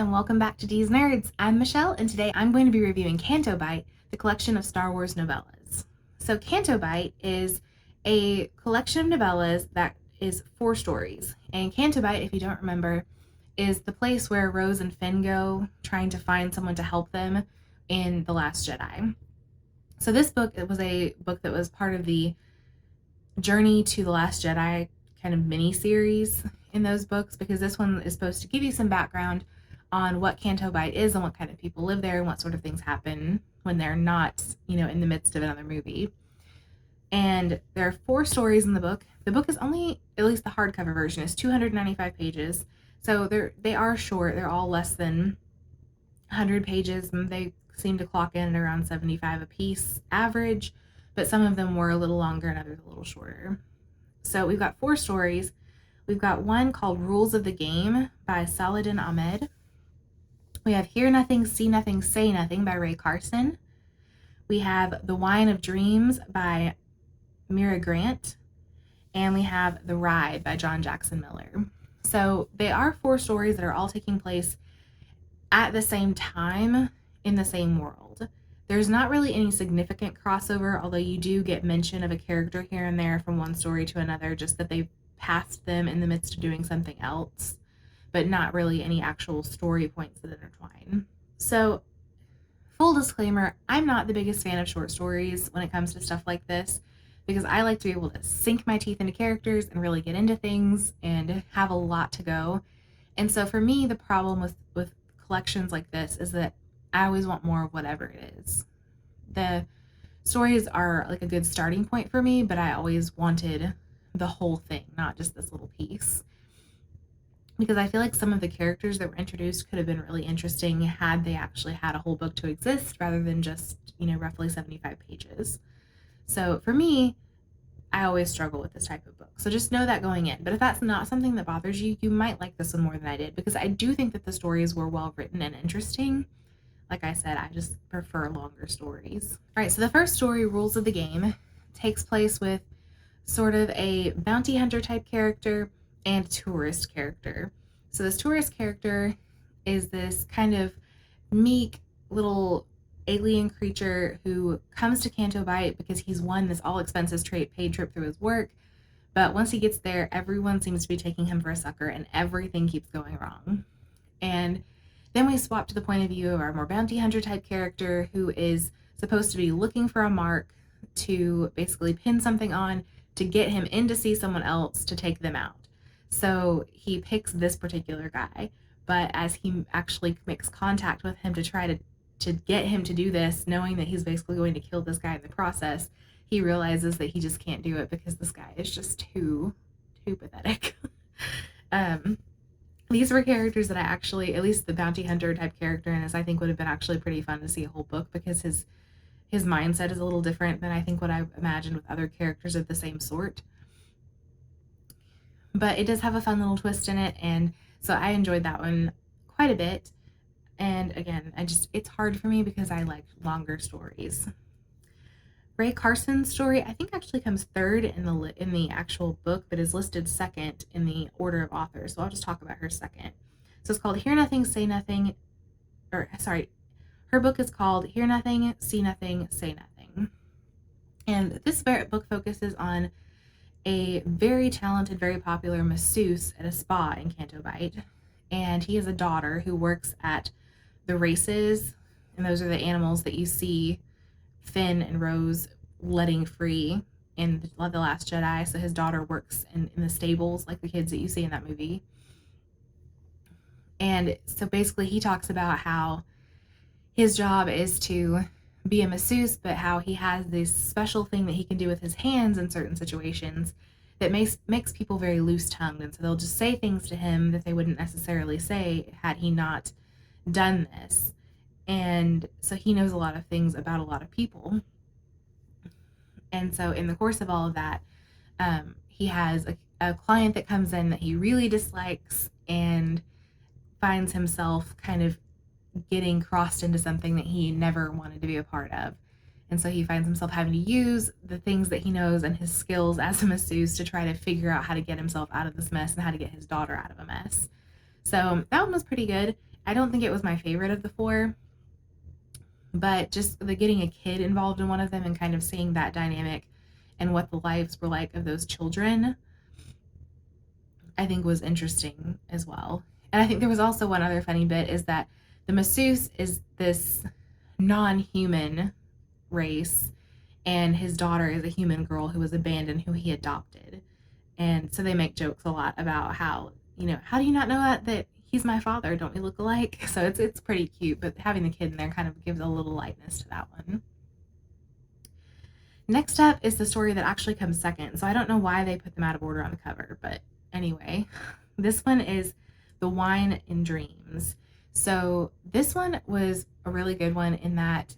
and welcome back to Dees Nerds. I'm Michelle, and today I'm going to be reviewing Canto Bight, the collection of Star Wars novellas. So Canto Bight is a collection of novellas that is 4 stories. And Canto Bight, if you don't remember, is the place where Rose and Finn go trying to find someone to help them in The Last Jedi. So this book, it was a book that was part of the Journey to The Last Jedi kind of mini-series in those books, because this one is supposed to give you some background on what Canto Bight is and what kind of people live there and what sort of things happen when they're not, in the midst of another movie. And there are 4 stories in the book. The book is only, at least the hardcover version, is 295 pages. So they are short. They're all less than 100 pages, and they seem to clock in at around 75 a piece average, but some of them were a little longer and others a little shorter. So we've got 4 stories. We've got one called Rules of the Game by Saladin Ahmed. We have Hear Nothing, See Nothing, Say Nothing by Rae Carson. We have The Wine of Dreams by Mira Grant. And we have The Ride by John Jackson Miller. So they are 4 stories that are all taking place at the same time in the same world. There's not really any significant crossover, although you do get mention of a character here and there from one story to another, just that they passed them in the midst of doing something else, but not really any actual story points that intertwine. So, full disclaimer, I'm not the biggest fan of short stories when it comes to stuff like this, because I like to be able to sink my teeth into characters and really get into things and have a lot to go. And so for me, the problem with collections like this is that I always want more of whatever it is. The stories are like a good starting point for me, but I always wanted the whole thing, not just this little piece. Because I feel like some of the characters that were introduced could have been really interesting had they actually had a whole book to exist rather than just, roughly 75 pages. So for me, I always struggle with this type of book. So just know that going in. But if that's not something that bothers you, you might like this one more than I did, because I do think that the stories were well written and interesting. Like I said, I just prefer longer stories. All right, so the first story, Rules of the Game, takes place with sort of a bounty hunter type character and tourist character. So this tourist character is this kind of meek little alien creature who comes to Canto Bight because he's won this all expenses paid trip through his work. But once he gets there, everyone seems to be taking him for a sucker and everything keeps going wrong. And then we swap to the point of view of our more bounty hunter type character, who is supposed to be looking for a mark to basically pin something on to get him in to see someone else to take them out. So he picks this particular guy, but as he actually makes contact with him to try to get him to do this, knowing that he's basically going to kill this guy in the process, he realizes that he just can't do it because this guy is just too pathetic. These were characters that I actually, at least the bounty hunter type character in this, I think would have been actually pretty fun to see a whole book, because his mindset is a little different than I think what I've imagined with other characters of the same sort. But it does have a fun little twist in it, and so I enjoyed that one quite a bit. And again, it's hard for me because I like longer stories. Rae Carson's story, I think, actually comes 3rd in the actual book, but is listed 2nd in the order of authors. So I'll just talk about her second. So it's called Hear Nothing, Say Nothing, her book is called Hear Nothing, See Nothing, Say Nothing. And this book focuses on a very talented, very popular masseuse at a spa in Canto Bight. And he has a daughter who works at the races, and those are the animals that you see Finn and Rose letting free in The Last Jedi. So his daughter works in the stables, like the kids that you see in that movie. And so basically he talks about how his job is to be a masseuse, but how he has this special thing that he can do with his hands in certain situations that makes people very loose-tongued. And so they'll just say things to him that they wouldn't necessarily say had he not done this. And so he knows a lot of things about a lot of people. And so in the course of all of that, he has a client that comes in that he really dislikes and finds himself kind of getting crossed into something that he never wanted to be a part of. And so he finds himself having to use the things that he knows and his skills as a masseuse to try to figure out how to get himself out of this mess and how to get his daughter out of a mess. So that one was pretty good. I don't think it was my favorite of the four, but just the getting a kid involved in one of them and kind of seeing that dynamic and what the lives were like of those children, I think was interesting as well. And I think there was also one other funny bit is that the masseuse is this non-human race, and his daughter is a human girl who was abandoned, who he adopted. And so they make jokes a lot about how, how do you not know that he's my father? Don't we look alike? So it's pretty cute, but having the kid in there kind of gives a little lightness to that one. Next up is the story that actually comes second. So I don't know why they put them out of order on the cover, but anyway, this one is The Wine in Dreams. So this one was a really good one in that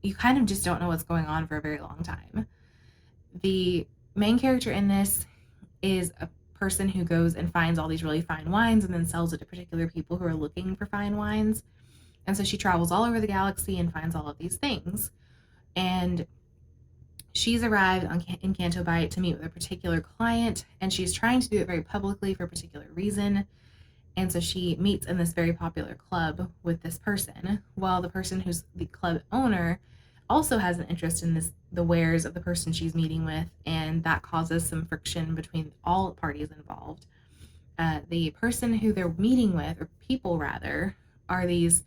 you kind of just don't know what's going on for a very long time. The main character in this is a person who goes and finds all these really fine wines and then sells it to particular people who are looking for fine wines. And so she travels all over the galaxy and finds all of these things. And she's arrived in Canto Bight to meet with a particular client, and she's trying to do it very publicly for a particular reason. And so she meets in this very popular club with this person, while the person who's the club owner also has an interest in the wares of the person she's meeting with, and that causes some friction between all parties involved. The person who they're meeting with, or people rather, are these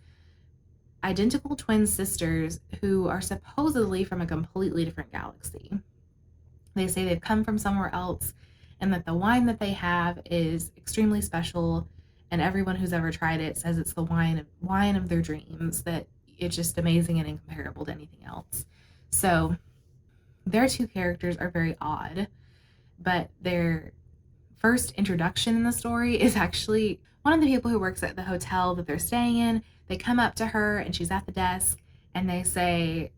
identical twin sisters who are supposedly from a completely different galaxy. They say they've come from somewhere else, and that the wine that they have is extremely special, and everyone who's ever tried it says it's the wine of their dreams, that it's just amazing and incomparable to anything else. So their two characters are very odd, but their first introduction in the story is actually one of the people who works at the hotel that they're staying in. They come up to her and she's at the desk and they say,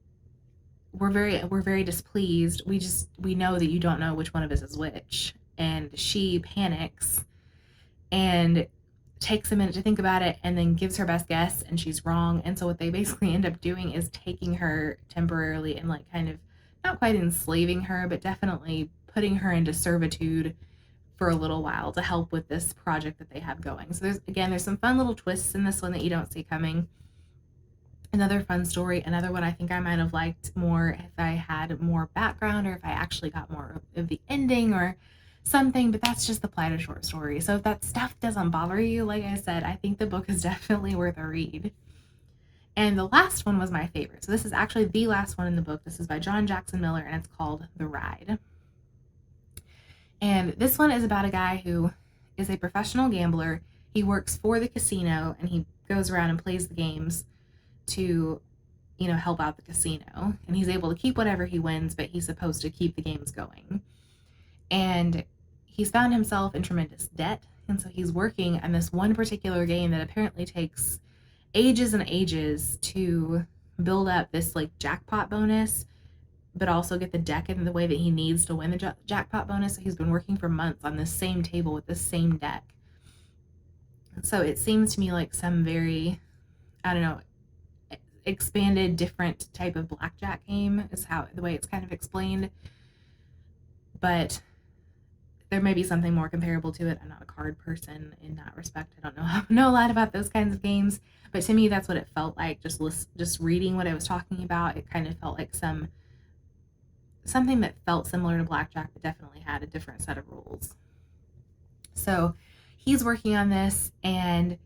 we're very displeased. We know that you don't know which one of us is which. And she panics and takes a minute to think about it and then gives her best guess, and she's wrong. And so what they basically end up doing is taking her temporarily and like kind of not quite enslaving her, but definitely putting her into servitude for a little while to help with this project that they have going. So there's some fun little twists in this one that you don't see coming. Another fun story, another one I think I might have liked more if I had more background, or if I actually got more of the ending or something, but that's just the plight of short story. So if that stuff doesn't bother you, like I said, I think the book is definitely worth a read. And the last one was my favorite. So this is actually the last one in the book. This is by John Jackson Miller, and it's called The Ride. And this one is about a guy who is a professional gambler. He works for the casino, and he goes around and plays the games to, help out the casino. And he's able to keep whatever he wins, but he's supposed to keep the games going. And he's found himself in tremendous debt. And so he's working on this one particular game that apparently takes ages and ages to build up this like jackpot bonus, but also get the deck in the way that he needs to win the jackpot bonus. So he's been working for months on this same table with the same deck. So it seems to me like some very, expanded different type of blackjack game is the way it's kind of explained. But there may be something more comparable to it. I'm not a card person in that respect. I don't know a lot about those kinds of games, but to me that's what it felt like. Just reading what I was talking about, it kind of felt like something that felt similar to blackjack, but definitely had a different set of rules. So he's working on this and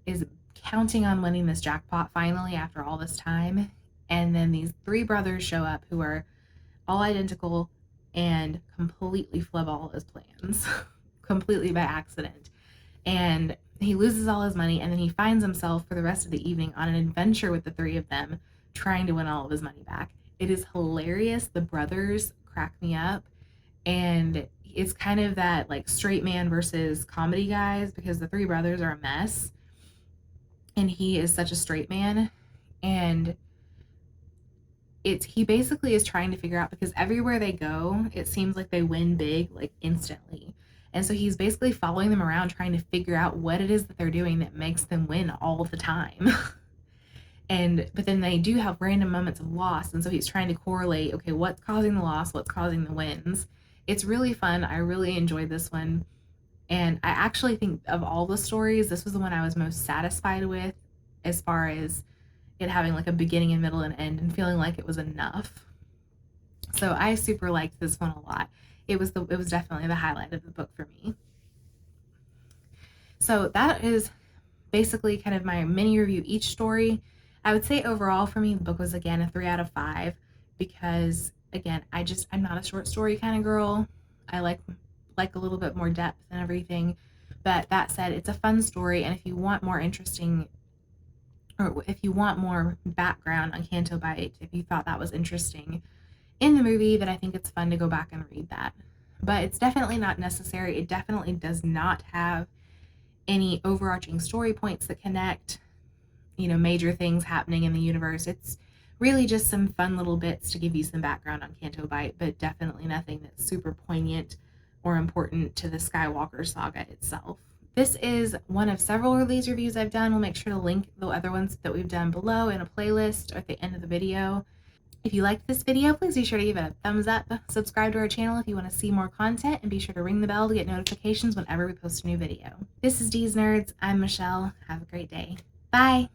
is counting on winning this jackpot finally after all this time. And then these three brothers show up who are all identical and completely flub all his plans completely by accident. And he loses all his money, and then he finds himself for the rest of the evening on an adventure with the three of them trying to win all of his money back. It is hilarious. The brothers crack me up, and it's kind of that like straight man versus comedy guys, because the three brothers are a mess and he is such a straight man. And he basically is trying to figure out, because everywhere they go, it seems like they win big, like instantly. And so he's basically following them around trying to figure out what it is that they're doing that makes them win all the time. But then they do have random moments of loss. And so he's trying to correlate, okay, what's causing the loss? What's causing the wins? It's really fun. I really enjoyed this one. And I actually think of all the stories, this was the one I was most satisfied with, as far as it having like a beginning and middle and end and feeling like it was enough. So I super liked this one a lot. It was definitely the highlight of the book for me. So that is basically kind of my mini review each story. I would say overall for me the book was again a 3 out of 5, because again, I'm not a short story kind of girl. I like a little bit more depth and everything. But that said, it's a fun story, and if you want more interesting, or if you want more background on Canto Bight, if you thought that was interesting in the movie, then I think it's fun to go back and read that. But it's definitely not necessary. It definitely does not have any overarching story points that connect, major things happening in the universe. It's really just some fun little bits to give you some background on Canto Bight, but definitely nothing that's super poignant or important to the Skywalker saga itself. This is one of several of these reviews I've done. We'll make sure to link the other ones that we've done below in a playlist or at the end of the video. If you liked this video, please be sure to give it a thumbs up, subscribe to our channel if you want to see more content, and be sure to ring the bell to get notifications whenever we post a new video. This is Dees Nerds. I'm Michelle. Have a great day. Bye!